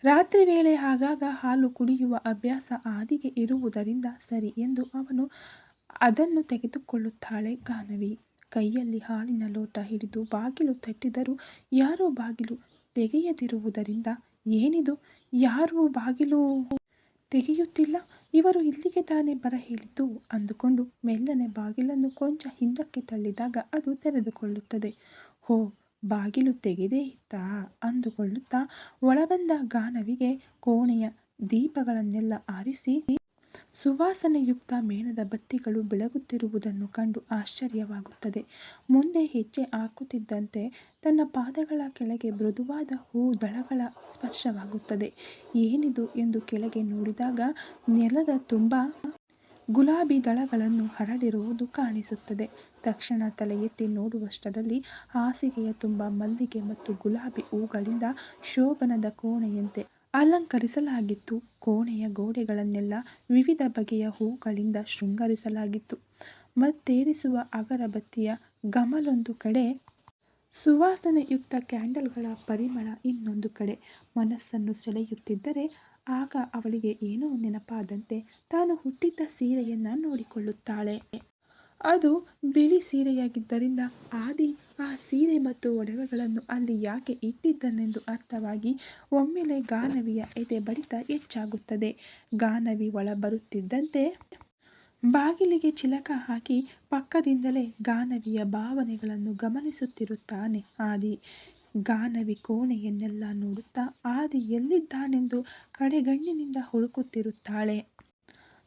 ರಾತ್ರಿ ವೇಳೆ ಆಗಾಗ ಹಾಲು ಕುಡಿಯುವ ಅಭ್ಯಾಸ ಆದಿಗೆ ಇರುವುದರಿಂದ ಸರಿ ಎಂದು ಅವನು ಅದನ್ನು ತೆಗೆದುಕೊಳ್ಳುತ್ತಾಳೆ ಗಾನವಿ. ಕೈಯಲ್ಲಿ ಹಾಲಿನ ಲೋಟ ಹಿಡಿದು ಬಾಗಿಲು ತಟ್ಟಿದರೂ ಯಾರೂ ಬಾಗಿಲು ತೆಗೆಯದಿರುವುದರಿಂದ ಏನಿದು, ಯಾರೂ ಬಾಗಿಲು ತೆಗೆಯುತ್ತಿಲ್ಲ, ಇವರು ಇಲ್ಲಿಗೆ ತಾನೇ ಬರ ಹೇಳಿದ್ದು ಅಂದುಕೊಂಡು ಮೆಲ್ಲನೆ ಬಾಗಿಲನ್ನು ಕೊಂಚ ಹಿಂದಕ್ಕೆ ತಳ್ಳಿದಾಗ ಅದು ತೆರೆದುಕೊಳ್ಳುತ್ತದೆ. ಹೋ, ಬಾಗಿಲು ತೆಗೆದೇ ಇತ್ತಾ ಅಂದುಕೊಳ್ಳುತ್ತಾ ಒಳಬಂದ ಗಾನವಿಗೆ ಕೋಣೆಯ ದೀಪಗಳನ್ನೆಲ್ಲ ಆರಿಸಿ ಸುವಾಸನೆಯುಕ್ತ ಮೇಣದ ಬತ್ತಿಗಳು ಬೆಳಗುತ್ತಿರುವುದನ್ನು ಕಂಡು ಆಶ್ಚರ್ಯವಾಗುತ್ತದೆ. ಮುಂದೆ ಹೆಜ್ಜೆ ಹಾಕುತ್ತಿದ್ದಂತೆ ತನ್ನ ಪಾದಗಳ ಕೆಳಗೆ ಮೃದುವಾದ ಹೂ ದಳಗಳ ಸ್ಪರ್ಶವಾಗುತ್ತದೆ. ಏನಿದು ಎಂದು ಕೆಳಗೆ ನೋಡಿದಾಗ ನೆಲದ ತುಂಬ ಗುಲಾಬಿ ದಳಗಳನ್ನು ಹರಡಿರುವುದು ಕಾಣಿಸುತ್ತದೆ. ತಕ್ಷಣ ತಲೆ ಎತ್ತಿ ನೋಡುವಷ್ಟರಲ್ಲಿ ಹಾಸಿಗೆಯ ತುಂಬ ಮಲ್ಲಿಗೆ ಮತ್ತು ಗುಲಾಬಿ ಹೂಗಳಿಂದ ಶೋಭನದ ಕೋಣೆಯಂತೆ ಅಲಂಕರಿಸಲಾಗಿತ್ತು. ಕೋಣೆಯ ಗೋಡೆಗಳನ್ನೆಲ್ಲ ವಿವಿಧ ಬಗೆಯ ಹೂಗಳಿಂದ ಶೃಂಗರಿಸಲಾಗಿತ್ತು. ಮತ್ತೇರಿಸುವ ಅಗರಬತ್ತಿಯ ಘಮಲೊಂದು ಕಡೆ, ಸುವಾಸನೆಯುಕ್ತ ಕ್ಯಾಂಡಲ್ಗಳ ಪರಿಮಳ ಇನ್ನೊಂದು ಕಡೆ ಮನಸ್ಸನ್ನು ಸೆಳೆಯುತ್ತಿದ್ದರೆ, ಆಗ ಅವಳಿಗೆ ಏನೋ ನೆನಪಾದಂತೆ ತಾನು ಹುಟ್ಟಿದ್ದ ಸೀರೆಯನ್ನು ನೋಡಿಕೊಳ್ಳುತ್ತಾಳೆ. ಅದು ಬಿಳಿ ಸೀರೆಯಾಗಿದ್ದರಿಂದ ಆದಿ ಆ ಸೀರೆ ಮತ್ತು ಒಡವೆಗಳನ್ನು ಅಲ್ಲಿ ಯಾಕೆ ಇಟ್ಟಿದ್ದನೆಂದು ಅರ್ಥವಾಗಿ ಒಮ್ಮೆಲೆ ಗಾನವಿಯ ಎದೆ ಬಡಿತ ಹೆಚ್ಚಾಗುತ್ತದೆ. ಗಾನವಿ ಒಳ ಬರುತ್ತಿದ್ದಂತೆ ಬಾಗಿಲಿಗೆ ಚಿಲಕ ಹಾಕಿ ಪಕ್ಕದಿಂದಲೇ ಗಾನವಿಯ ಭಾವನೆಗಳನ್ನು ಗಮನಿಸುತ್ತಿರುತ್ತಾನೆ ಆದಿ. ಗಾನವಿ ಕೋಣೆಯನ್ನೆಲ್ಲ ನೋಡುತ್ತಾ ಆದಿ ಎಲ್ಲಿದ್ದಾನೆಂದು ಕಡೆಗಣ್ಣಿನಿಂದ ಹುಡುಕುತ್ತಿರುತ್ತಾಳೆ.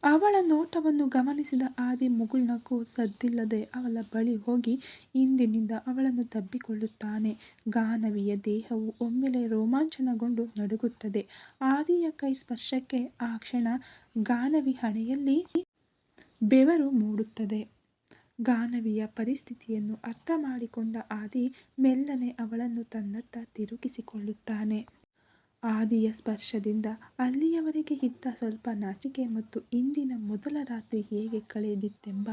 ಅವಳ ನೋಟವನ್ನು ಗಮನಿಸಿದ ಆದಿ ಮುಗುಳ್ನಕ್ಕೂ ಸದ್ದಿಲ್ಲದೆ ಅವಳ ಬಳಿ ಹೋಗಿ ಹಿಂದಿನಿಂದ ಅವಳನ್ನು ತಬ್ಬಿಕೊಳ್ಳುತ್ತಾನೆ. ಗಾನವಿಯ ದೇಹವು ಒಮ್ಮೆಲೆ ರೋಮಾಂಚನಗೊಂಡು ನಡುಗುತ್ತದೆ. ಆದಿಯ ಕೈ ಸ್ಪರ್ಶಕ್ಕೆ ಆ ಕ್ಷಣ ಗಾನವಿ ಹಣೆಯಲ್ಲಿ ಬೆವರು ಮೂಡುತ್ತದೆ. ಗಾನವಿಯ ಪರಿಸ್ಥಿತಿಯನ್ನು ಅರ್ಥ ಮಾಡಿಕೊಂಡ ಆದಿ ಮೆಲ್ಲನೆ ಅವಳನ್ನು ತನ್ನತ್ತ ತಿರುಗಿಸಿಕೊಳ್ಳುತ್ತಾನೆ. ಆದಿಯ ಸ್ಪರ್ಶದಿಂದ ಅಲ್ಲಿಯವರೆಗೆ ಇದ್ದ ಸ್ವಲ್ಪ ನಾಚಿಕೆ ಮತ್ತು ಇಂದಿನ ಮೊದಲ ರಾತ್ರಿ ಹೇಗೆ ಕಳೆದಿತ್ತೆಂಬ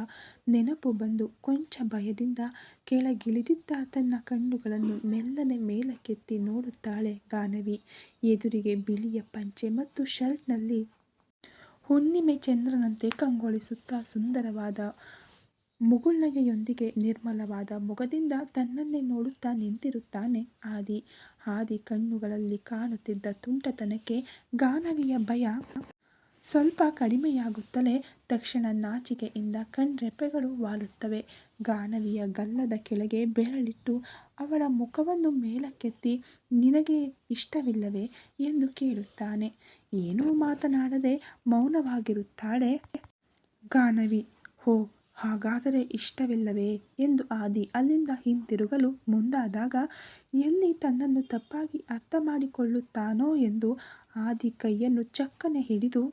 ನೆನಪು ಬಂದು ಕೊಂಚ ಭಯದಿಂದ ಕೆಳಗಿಳಿದಿದ್ದ ತನ್ನ ಕಣ್ಣುಗಳನ್ನು ಮೆಲ್ಲನೆ ಮೇಲಕ್ಕೆತ್ತಿ ನೋಡುತ್ತಾಳೆ ಗಾನವಿ. ಎದುರಿಗೆ ಬಿಳಿಯ ಪಂಚೆ ಮತ್ತು ಶರ್ಟ್ನಲ್ಲಿ ಹುಣ್ಣಿಮೆ ಚಂದ್ರನಂತೆ ಕಂಗೊಳಿಸುತ್ತಾ ಸುಂದರವಾದ ಮುಗುಳ್ನಗೆಯೊಂದಿಗೆ ನಿರ್ಮಲವಾದ ಮೊಗದಿಂದ ತನ್ನನ್ನೇ ನೋಡುತ್ತಾ ನಿಂತಿರುತ್ತಾನೆ ಆದಿ. ಆದಿ ಕಣ್ಣುಗಳಲ್ಲಿ ಕಾಣುತ್ತಿದ್ದ ತುಂಟತನಕ್ಕೆ ಗಾನವಿಯ ಭಯ ಸ್ವಲ್ಪ ಕಡಿಮೆಯಾಗುತ್ತಲೇ ತಕ್ಷಣ ನಾಚಿಕೆಯಿಂದ ಕಣ್ರೆಪ್ಪೆಗಳು ವಾಲುತ್ತವೆ. ಗಾನವಿಯ ಗಲ್ಲದ ಕೆಳಗೆ ಬೆರಳಿಟ್ಟು ಅವಳ ಮುಖವನ್ನು ಮೇಲಕ್ಕೆತ್ತಿ ನಿನಗೆ ಇಷ್ಟವಿಲ್ಲವೇ ಎಂದು ಕೇಳುತ್ತಾನೆ. ಏನೂ ಮಾತನಾಡದೆ ಮೌನವಾಗಿರುತ್ತಾಳೆ ಗಾನವಿ. ಹೋ, ಹಾಗಾದರೆ ಇಷ್ಟವಿಲ್ಲವೇ ಎಂದು ಆದಿ ಅಲ್ಲಿಂದ ಹಿಂತಿರುಗಲು ಮುಂದಾದಾಗ ಎಲ್ಲಿ ತನ್ನನ್ನು ತಪ್ಪಾಗಿ ಅರ್ಥ ಮಾಡಿಕೊಳ್ಳುತ್ತಾನೋ ಎಂದು ಆದಿ ಕೈಯನ್ನು ಚಕ್ಕನೆ ಹಿಡಿದು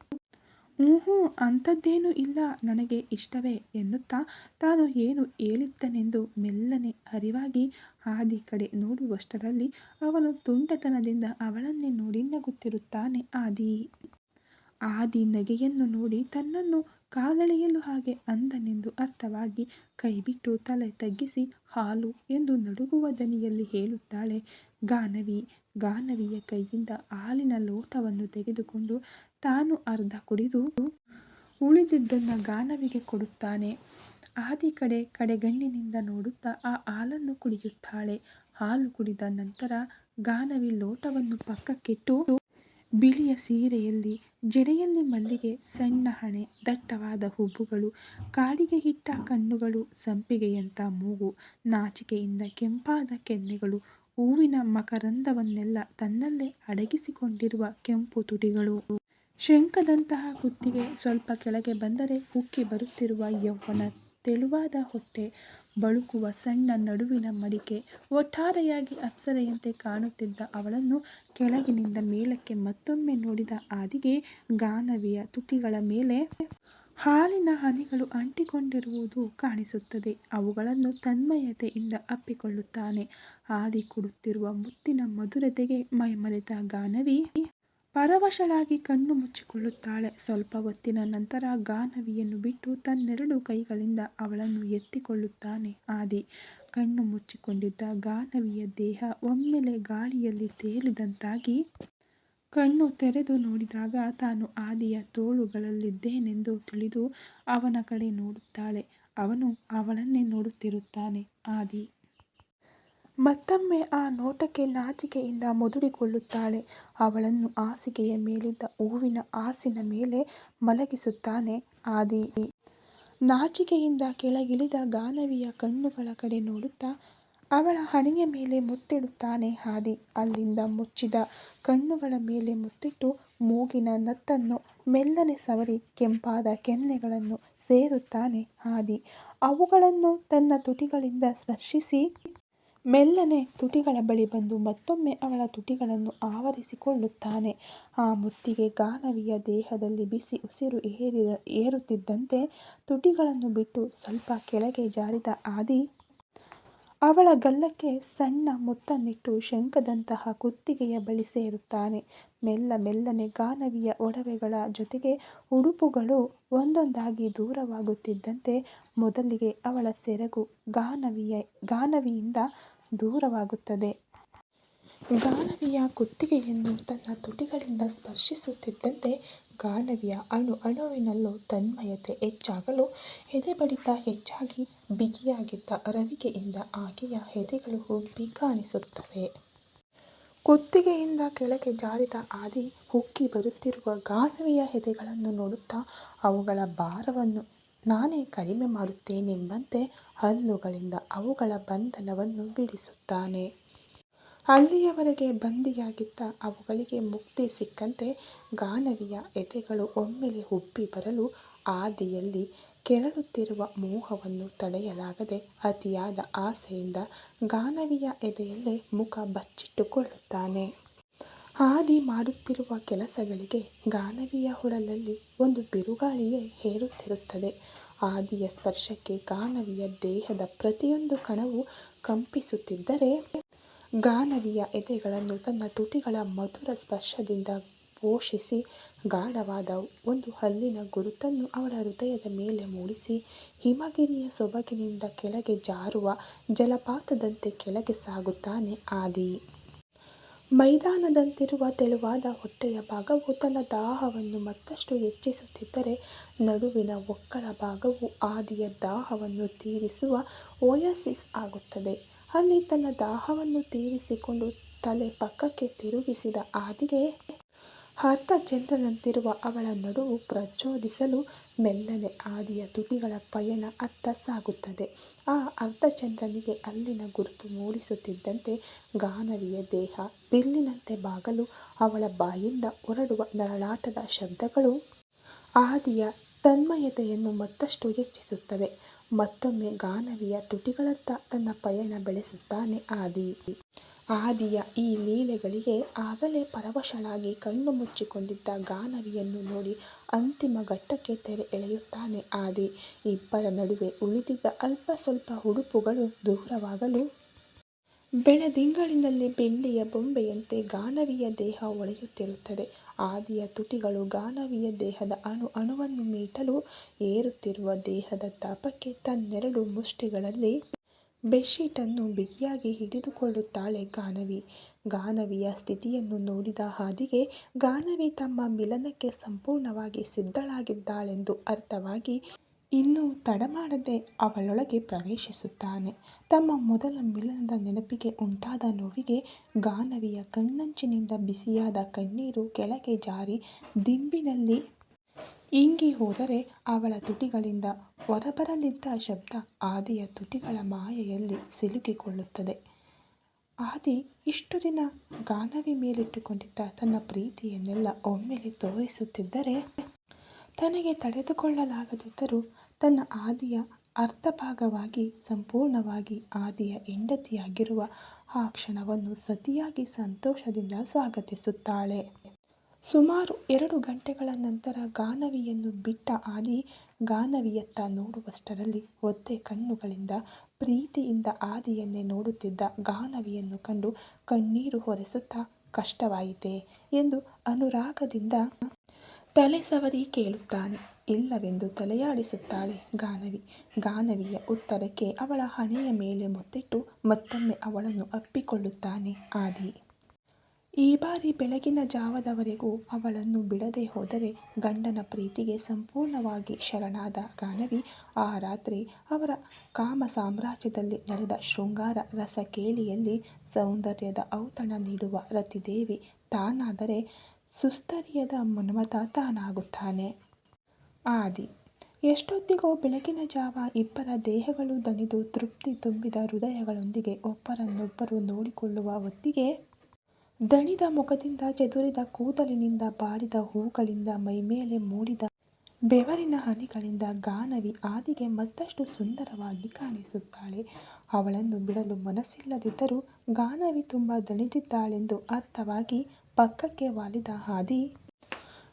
ಅಂಥದ್ದೇನೂ ಇಲ್ಲ, ನನಗೆ ಇಷ್ಟವೇ ಎನ್ನುತ್ತಾ ತಾನು ಏನು ಹೇಳಿದ್ದನೆಂದು ಮೆಲ್ಲನೆ ಅರಿವಾಗಿ ಆದಿ ಕಡೆ ನೋಡುವಷ್ಟರಲ್ಲಿ ಅವನು ತುಂಟತನದಿಂದ ಅವಳನ್ನೇ ನೋಡಿ ನಗುತ್ತಿರುತ್ತಾನೆ ಆದಿ. ಆದಿ ನಗೆಯನ್ನು ನೋಡಿ ತನ್ನನ್ನು ಕಾಲೆಳೆಯಲು ಹಾಗೆ ಅಂದನೆಂದು ಅರ್ಥವಾಗಿ ಕೈಬಿಟ್ಟು ತಲೆ ತಗ್ಗಿಸಿ ಹಾಲು ಎಂದು ನಡುಗುವ ದನಿಯಲ್ಲಿ ಹೇಳುತ್ತಾಳೆ ಗಾನವಿ. ಗಾನವಿಯ ಕೈಯಿಂದ ಹಾಲಿನ ಲೋಟವನ್ನು ತೆಗೆದುಕೊಂಡು ತಾನು ಅರ್ಧ ಕುಡಿದು ಉಳಿದಿದ್ದನ್ನು ಗಾನವಿಗೆ ಕೊಡುತ್ತಾನೆ. ಆದಿ ಕಡೆಗಣ್ಣಿನಿಂದ ನೋಡುತ್ತಾ ಆ ಹಾಲನ್ನು ಕುಡಿಯುತ್ತಾಳೆ. ಹಾಲು ಕುಡಿದ ನಂತರ ಗಾನವಿ ಲೋಟವನ್ನು ಪಕ್ಕಕ್ಕಿಟ್ಟು ಬಿಳಿಯ ಸೀರೆಯಲ್ಲಿ, ಜಡೆಯಲ್ಲಿ ಮಲ್ಲಿಗೆ, ಸಣ್ಣ ಹಣೆ, ದಟ್ಟವಾದ ಹುಬ್ಬುಗಳು, ಕಾಡಿಗೆ ಇಟ್ಟ ಕಣ್ಣುಗಳು, ಸಂಪಿಗೆಯಂಥ ಮೂಗು, ನಾಚಿಕೆಯಿಂದ ಕೆಂಪಾದ ಕೆನ್ನೆಗಳು, ಹೂವಿನ ಮಕರಂದವನ್ನೆಲ್ಲ ತನ್ನಲ್ಲೇ ಅಡಗಿಸಿಕೊಂಡಿರುವ ಕೆಂಪು ತುಟಿಗಳು, ಶಂಖದಂತಹ ಕುತ್ತಿಗೆ, ಸ್ವಲ್ಪ ಕೆಳಗೆ ಬಂದರೆ ಉಕ್ಕಿ ಬರುತ್ತಿರುವ ಯೌವನ, ತೆಳುವಾದ ಹೊಟ್ಟೆ, ಬಳುಕುವ ಸಣ್ಣ ನಡುವಿನ ಮಡಿಕೆ, ಒಟ್ಟಾರೆಯಾಗಿ ಅಪ್ಸರೆಯಂತೆ ಕಾಣುತ್ತಿದ್ದ ಅವಳನ್ನು ಕೆಳಗಿನಿಂದ ಮೇಲಕ್ಕೆ ಮತ್ತೊಮ್ಮೆ ನೋಡಿದ ಆದಿಗೆ ಗಾನವಿಯ ತುಟಿಗಳ ಮೇಲೆ ಹಾಲಿನ ಹನಿಗಳು ಅಂಟಿಕೊಂಡಿರುವುದು ಕಾಣಿಸುತ್ತದೆ. ಅವುಗಳನ್ನು ತನ್ಮಯತೆಯಿಂದ ಅಪ್ಪಿಕೊಳ್ಳುತ್ತಾನೆ. ಆದಿ ಕೊಡುತ್ತಿರುವ ಮುತ್ತಿನ ಮಧುರತೆಗೆ ಮೈಮರೆತ ಗಾನವಿ ಪರವಶಳಾಗಿ ಕಣ್ಣು ಮುಚ್ಚಿಕೊಳ್ಳುತ್ತಾಳೆ. ಸ್ವಲ್ಪ ಹೊತ್ತಿನ ನಂತರ ಗಾನವಿಯನ್ನು ಬಿಟ್ಟು ತನ್ನೆರಡು ಕೈಗಳಿಂದ ಅವಳನ್ನು ಎತ್ತಿಕೊಳ್ಳುತ್ತಾನೆ ಆದಿ. ಕಣ್ಣು ಮುಚ್ಚಿಕೊಂಡಿದ್ದ ಗಾನವಿಯ ದೇಹ ಒಮ್ಮೆಲೆ ಗಾಳಿಯಲ್ಲಿ ತೇಲಿದಂತಾಗಿ ಕಣ್ಣು ತೆರೆದು ನೋಡಿದಾಗ ತಾನು ಆದಿಯ ತೋಳುಗಳಲ್ಲಿದ್ದೇನೆಂದು ತಿಳಿದು ಅವನ ಕಡೆ ನೋಡುತ್ತಾಳೆ. ಅವನು ಅವಳನ್ನೇ ನೋಡುತ್ತಿರುತ್ತಾನೆ ಆದಿ. ಮತ್ತೊಮ್ಮೆ ಆ ನೋಟಕ್ಕೆ ನಾಚಿಕೆಯಿಂದ ಮುದುಡಿಕೊಳ್ಳುತ್ತಾಳೆ. ಅವಳನ್ನು ಹಾಸಿಗೆಯ ಮೇಲಿದ್ದ ಹೂವಿನ ಹಾಸಿನ ಮೇಲೆ ಮಲಗಿಸುತ್ತಾನೆ ಆದಿ. ನಾಚಿಕೆಯಿಂದ ಕೆಳಗಿಳಿದ ಗಾನವಿಯ ಕಣ್ಣುಗಳ ಕಡೆ ನೋಡುತ್ತಾ ಅವಳ ಹಣೆಯ ಮೇಲೆ ಮುತ್ತಿಡುತ್ತಾನೆ ಆದಿ. ಅಲ್ಲಿಂದ ಮುಚ್ಚಿದ ಕಣ್ಣುಗಳ ಮೇಲೆ ಮುತ್ತಿಟ್ಟು ಮೂಗಿನ ನತ್ತನ್ನು ಮೆಲ್ಲನೆ ಸವರಿ ಕೆಂಪಾದ ಕೆನ್ನೆಗಳನ್ನು ಸೇರುತ್ತಾನೆ ಆದಿ. ಅವುಗಳನ್ನು ತನ್ನ ತುಟಿಗಳಿಂದ ಸ್ಪರ್ಶಿಸಿ ಮೆಲ್ಲನೆ ತುಟಿಗಳ ಬಳಿ ಬಂದು ಮತ್ತೊಮ್ಮೆ ಅವಳ ತುಟಿಗಳನ್ನು ಆವರಿಸಿಕೊಳ್ಳುತ್ತಾನೆ. ಆ ಮುತ್ತಿಗೆ ಗಾನವಿಯ ದೇಹದಲ್ಲಿ ಬಿಸಿ ಉಸಿರು ಏರುತ್ತಿದ್ದಂತೆ ತುಟಿಗಳನ್ನು ಬಿಟ್ಟು ಸ್ವಲ್ಪ ಕೆಳಗೆ ಜಾರಿದ ಆದಿ ಅವಳ ಗಲ್ಲಕ್ಕೆ ಸಣ್ಣ ಮುತ್ತನ್ನಿಟ್ಟು ಶಂಖದಂತಹ ಕುತ್ತಿಗೆಯ ಬಳಿ ಸೇರುತ್ತಾನೆ. ಮೆಲ್ಲನೆ ಗಾನವಿಯ ಒಡವೆಗಳ ಜೊತೆಗೆ ಉಡುಪುಗಳು ಒಂದೊಂದಾಗಿ ದೂರವಾಗುತ್ತಿದ್ದಂತೆ ಮೊದಲಿಗೆ ಅವಳ ಸೆರಗು ಗಾನವಿಯಿಂದ ದೂರವಾಗುತ್ತದೆ. ಗಾನವಿಯ ಕುತ್ತಿಗೆಯನ್ನು ತನ್ನ ತುಟಿಗಳಿಂದ ಸ್ಪರ್ಶಿಸುತ್ತಿದ್ದಂತೆ ಗಾನವಿಯ ಅಣುವಿನಲ್ಲೂ ತನ್ಮಯತೆ ಹೆಚ್ಚಾಗಲು ಎದೆಬಡಿತ ಹೆಚ್ಚಾಗಿ ಬಿಗಿಯಾಗಿದ್ದ ರವಿಕೆಯಿಂದ ಆಕೆಯ ಎದೆಗಳು ಉಬ್ಬಿ ಕಾಣಿಸುತ್ತವೆ. ಕುತ್ತಿಗೆಯಿಂದ ಕೆಳಗೆ ಜಾರಿದ ಆದಿ ಉಕ್ಕಿ ಬರುತ್ತಿರುವ ಗಾನವಿಯ ಎದೆಗಳನ್ನು ನೋಡುತ್ತಾ ಅವುಗಳ ಭಾರವನ್ನು ನಾನೇ ಕಡಿಮೆ ಮಾಡುತ್ತೇನೆಂಬಂತೆ ಹಲ್ಲುಗಳಿಂದ ಅವುಗಳ ಬಂಧನವನ್ನು ಬಿಡಿಸುತ್ತಾನೆ. ಅಲ್ಲಿಯವರೆಗೆ ಬಂದಿಯಾಗಿದ್ದ ಅವುಗಳಿಗೆ ಮುಕ್ತಿ ಸಿಕ್ಕಂತೆ ಗಾನವಿಯ ಎದೆಗಳು ಒಮ್ಮೆಲೆ ಉಬ್ಬಿ ಬರಲು ಆದಿಯಲ್ಲಿ ಕೆರಳುತ್ತಿರುವ ಮೋಹವನ್ನು ತಡೆಯಲಾಗದೆ ಅತಿಯಾದ ಆಸೆಯಿಂದ ಗಾನವಿಯ ಎದೆಯಲ್ಲೇ ಮುಖ ಬಚ್ಚಿಟ್ಟುಕೊಳ್ಳುತ್ತಾನೆ. ಆದಿ ಮಾಡುತ್ತಿರುವ ಕೆಲಸಗಳಿಗೆ ಗಾನವಿಯ ಒಡಲಲ್ಲಿ ಒಂದು ಬಿರುಗಾಳಿಯೇ ಏರುತ್ತಿರುತ್ತದೆ. ಆದಿಯ ಸ್ಪರ್ಶಕ್ಕೆ ಗಾನವಿಯ ದೇಹದ ಪ್ರತಿಯೊಂದು ಕಣವೂ ಕಂಪಿಸುತ್ತಿದ್ದರೆ ಗಾನವಿಯ ಎದೆಗಳನ್ನು ತನ್ನ ತುಟಿಗಳ ಮಧುರ ಸ್ಪರ್ಶದಿಂದ ಪೋಷಿಸಿ ಗಾಢವಾದ ಒಂದು ಹಲ್ಲಿನ ಗುರುತನ್ನು ಅವಳ ಹೃದಯದ ಮೇಲೆ ಮೂಡಿಸಿ ಹಿಮಗಿರಿಯ ಸೊಬಗಿನಿಂದ ಕೆಳಗೆ ಜಾರುವ ಜಲಪಾತದಂತೆ ಕೆಳಗೆ ಸಾಗುತ್ತಾನೆ ಆದಿ. ಮೈದಾನದಂತಿರುವ ತೆಳುವಾದ ಹೊಟ್ಟೆಯ ಭಾಗವು ತನ್ನ ದಾಹವನ್ನು ಮತ್ತಷ್ಟು ಹೆಚ್ಚಿಸುತ್ತಿದ್ದರೆ ನಡುವಿನ ಒಕ್ಕಲ ಭಾಗವು ಆದಿಯ ದಾಹವನ್ನು ತೀರಿಸುವ ಒಯಾಸಿಸ್ ಆಗುತ್ತದೆ. ಅಲ್ಲಿ ತನ್ನ ದಾಹವನ್ನು ತೀರಿಸಿಕೊಂಡು ತಲೆ ಪಕ್ಕಕ್ಕೆ ತಿರುಗಿಸಿದ ಆದಿಗೆ ಅರ್ಧಚಂದ್ರನಂತಿರುವ ಅವಳ ನಡುವು ಪ್ರಚೋದಿಸಲು ಮೆಲ್ಲನೆ ಆದಿಯ ತುಟಿಗಳ ಪಯಣ ಅತ್ತ ಸಾಗುತ್ತದೆ. ಆ ಅರ್ಧಚಂದ್ರನಿಗೆ ಅಲ್ಲಿನ ಗುರುತು ಮೂಡಿಸುತ್ತಿದ್ದಂತೆ ಗಾನವಿಯ ದೇಹ ಬಿಲ್ಲಿನಂತೆ ಬಾಗಲು ಅವಳ ಬಾಯಿಂದ ಹೊರಡುವ ನರಳಾಟದ ಶಬ್ದಗಳು ಆದಿಯ ತನ್ಮಯತೆಯನ್ನು ಮತ್ತಷ್ಟು ಹೆಚ್ಚಿಸುತ್ತವೆ. ಮತ್ತೊಮ್ಮೆ ಗಾನವಿಯ ತುಟಿಗಳತ್ತ ತನ್ನ ಪಯಣ ಬೆಳೆಸುತ್ತಾನೆ ಆದಿ. ಆದಿಯ ಈ ಲೀಲೆಗಳಿಗೆ ಆಗಲೇ ಪರವಶಳಾಗಿ ಕಣ್ಣು ಮುಚ್ಚಿಕೊಂಡಿದ್ದ ಗಾನವಿಯನ್ನು ನೋಡಿ ಅಂತಿಮ ಘಟ್ಟಕ್ಕೆ ತೆರೆ ಎಳೆಯುತ್ತಾನೆ ಆದಿ. ಇಬ್ಬರ ನಡುವೆ ಉಳಿದಿದ್ದ ಅಲ್ಪ ಸ್ವಲ್ಪ ಉಡುಪುಗಳು ದೂರವಾಗಲು ಬೆಳದಿಂಗಳಿನಲ್ಲಿ ಬೆಳ್ಳಿಯ ಬೊಂಬೆಯಂತೆ ಗಾನವಿಯ ದೇಹ ಹೊಳೆಯುತ್ತಿರುತ್ತದೆ. ಆದಿಯ ತುಟಿಗಳು ಗಾನವಿಯ ದೇಹದ ಅಣುವನ್ನು ಮೀಟಲು ಏರುತ್ತಿರುವ ದೇಹದ ತಾಪಕ್ಕೆ ತನ್ನೆರಡು ಮುಷ್ಟಿಗಳಲ್ಲಿ ಬೆಡ್ಶೀಟನ್ನು ಬಿಗಿಯಾಗಿ ಹಿಡಿದುಕೊಳ್ಳುತ್ತಾಳೆ ಗಾನವಿ. ಗಾನವಿಯ ಸ್ಥಿತಿಯನ್ನು ನೋಡಿದ ಆದಿಗೆ ಗಾನವಿ ತಮ್ಮ ಮಿಲನಕ್ಕೆ ಸಂಪೂರ್ಣವಾಗಿ ಸಿದ್ಧಳಾಗಿದ್ದಾಳೆಂದು ಅರ್ಥವಾಗಿ ಇನ್ನೂ ತಡಮಾಡದೆ ಅವಳೊಳಗೆ ಪ್ರವೇಶಿಸುತ್ತಾನೆ. ತಮ್ಮ ಮೊದಲ ಮಿಲನದ ನೆನಪಿಗೆ ಉಂಟಾದ ನೋವಿಗೆ ಗಾನವಿಯ ಕಣ್ಣಂಚಿನಿಂದ ಬಿಸಿಯಾದ ಕಣ್ಣೀರು ಕೆಳಗೆ ಜಾರಿ ದಿಂಬಿನಲ್ಲಿ ಇಂಗಿ ಹೋದರೆ ಅವಳ ತುಟಿಗಳಿಂದ ಹೊರಬರಲಿದ್ದ ಶಬ್ದ ಆದಿಯ ತುಟಿಗಳ ಮಾಯೆಯಲ್ಲಿ ಸಿಲುಕಿಕೊಳ್ಳುತ್ತದೆ. ಆದಿ ಇಷ್ಟು ದಿನ ಗಾನವಿ ಮೇಲಿಟ್ಟುಕೊಂಡಿದ್ದ ತನ್ನ ಪ್ರೀತಿಯನ್ನೆಲ್ಲ ಒಮ್ಮೆಲೆ ತೋರಿಸುತ್ತಿದ್ದರೆ ತನಗೆ ತಡೆದುಕೊಳ್ಳಲಾಗದಿದ್ದರೂ ತನ್ನ ಆದಿಯ ಅರ್ಧಭಾಗವಾಗಿ ಸಂಪೂರ್ಣವಾಗಿ ಆದಿಯ ಹೆಂಡತಿಯಾಗಿರುವ ಆ ಕ್ಷಣವನ್ನು ಸತಿಯಾಗಿ ಸಂತೋಷದಿಂದ ಸ್ವಾಗತಿಸುತ್ತಾಳೆ. ಸುಮಾರು 2 ಗಂಟೆಗಳ ನಂತರ ಗಾನವಿಯನ್ನು ಬಿಟ್ಟ ಆದಿ ಗಾನವಿಯತ್ತ ನೋಡುವಷ್ಟರಲ್ಲಿ ಒದ್ದೆ ಕಣ್ಣುಗಳಿಂದ ಪ್ರೀತಿಯಿಂದ ಆದಿಯನ್ನೇ ನೋಡುತ್ತಿದ್ದ ಗಾನವಿಯನ್ನು ಕಂಡು ಕಣ್ಣೀರು ಒರೆಸುತ್ತಾ ಕಷ್ಟವಾಯಿತೇ ಎಂದು ಅನುರಾಗದಿಂದ ತಲೆ ಸವರಿ ಕೇಳುತ್ತಾನೆ. ಇಲ್ಲವೆಂದು ತಲೆಯಾಡಿಸುತ್ತಾಳೆ ಗಾನವಿ. ಗಾನವಿಯ ಉತ್ತರಕ್ಕೆ ಅವಳ ಹಣೆಯ ಮೇಲೆ ಮುತ್ತಿಟ್ಟು ಮತ್ತೊಮ್ಮೆ ಅವಳನ್ನು ಅಪ್ಪಿಕೊಳ್ಳುತ್ತಾನೆ ಆದಿ. ಈ ಬಾರಿ ಬೆಳಗಿನ ಜಾವದವರೆಗೂ ಅವಳನ್ನು ಬಿಡದೆ ಹೋದರೆ ಗಂಡನ ಪ್ರೀತಿಗೆ ಸಂಪೂರ್ಣವಾಗಿ ಶರಣಾದ ಗಾನವಿ ಆ ರಾತ್ರಿ ಅವರ ಕಾಮ ಸಾಮ್ರಾಜ್ಯದಲ್ಲಿ ನಡೆದ ಶೃಂಗಾರ ರಸಕೇಳಿಯಲ್ಲಿ ಸೌಂದರ್ಯದ ಔತಣ ನೀಡುವ ರತಿದೇವಿ ತಾನಾದರೆ ಸುಸ್ತರಿಯದ ಮನ್ಮಥ ತಾನಾಗುತ್ತಾನೆ. ಆದಿ ಎಷ್ಟೊತ್ತಿಗೋ ಬೆಳಗಿನ ಜಾವ ಇಬ್ಬರ ದೇಹಗಳು ದಣಿದು ತೃಪ್ತಿ ತುಂಬಿದ ಹೃದಯಗಳೊಂದಿಗೆ ಒಬ್ಬರನ್ನೊಬ್ಬರು ನೋಡಿಕೊಳ್ಳುವ ಹೊತ್ತಿಗೆ ದಣಿದ ಮುಖದಿಂದ ಚೆದುರಿದ ಕೂದಲಿನಿಂದ ಬಾಡಿದ ಹೂಗಳಿಂದ ಮೈಮೇಲೆ ಮೂಡಿದ ಬೆವರಿನ ಹನಿಗಳಿಂದ ಗಾನವಿ ಆದಿಗೆ ಮತ್ತಷ್ಟು ಸುಂದರವಾಗಿ ಕಾಣಿಸುತ್ತಾಳೆ. ಅವಳನ್ನು ಬಿಡಲು ಮನಸ್ಸಿಲ್ಲದಿದ್ದರೂ ಗಾನವಿ ತುಂಬ ದಣಿದಿದ್ದಾಳೆಂದು ಅರ್ಥವಾಗಿ ಪಕ್ಕಕ್ಕೆ ವಾಲಿದ ಆದಿ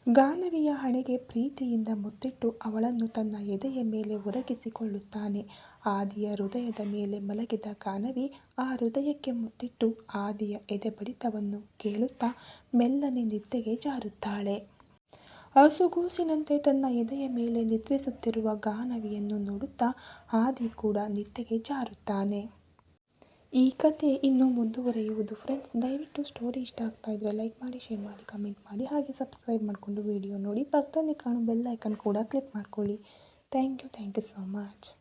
ಗಾನವಿಯ ಹಣೆಗೆ ಪ್ರೀತಿಯಿಂದ ಮುತ್ತಿಟ್ಟು ಅವಳನ್ನು ತನ್ನ ಎದೆಯ ಮೇಲೆ ಒರಗಿಸಿಕೊಳ್ಳುತ್ತಾನೆ. ಆದಿಯ ಹೃದಯದ ಮೇಲೆ ಮಲಗಿದ ಗಾನವಿ ಆ ಹೃದಯಕ್ಕೆ ಮುತ್ತಿಟ್ಟು ಆದಿಯ ಎದೆ ಬಡಿತವನ್ನು ಕೇಳುತ್ತಾ ಮೆಲ್ಲನೆ ನಿದ್ದೆಗೆ ಜಾರುತ್ತಾಳೆ. ಹಸುಗೂಸಿನಂತೆ ತನ್ನ ಎದೆಯ ಮೇಲೆ ನಿದ್ರಿಸುತ್ತಿರುವ ಗಾನವಿಯನ್ನು ನೋಡುತ್ತಾ ಆದಿ ಕೂಡ ನಿದ್ದೆಗೆ ಜಾರುತ್ತಾನೆ. ಈ ಕಥೆ ಇನ್ನೂ ಮುಂದುವರಿಯುವುದು. ಫ್ರೆಂಡ್ಸ್, ದಯವಿಟ್ಟು ಸ್ಟೋರಿ ಇಷ್ಟ ಆಗ್ತಾ ಇದ್ದರೆ ಲೈಕ್ ಮಾಡಿ, ಶೇರ್ ಮಾಡಿ, ಕಮೆಂಟ್ ಮಾಡಿ, ಹಾಗೆ ಸಬ್ಸ್ಕ್ರೈಬ್ ಮಾಡಿಕೊಂಡು ವಿಡಿಯೋ ನೋಡಿ. ಪಕ್ಕದಲ್ಲಿ ಕಾಣೋ ಬೆಲ್ ಐಕನ್ ಕೂಡ ಕ್ಲಿಕ್ ಮಾಡ್ಕೊಳ್ಳಿ. Thank you so much.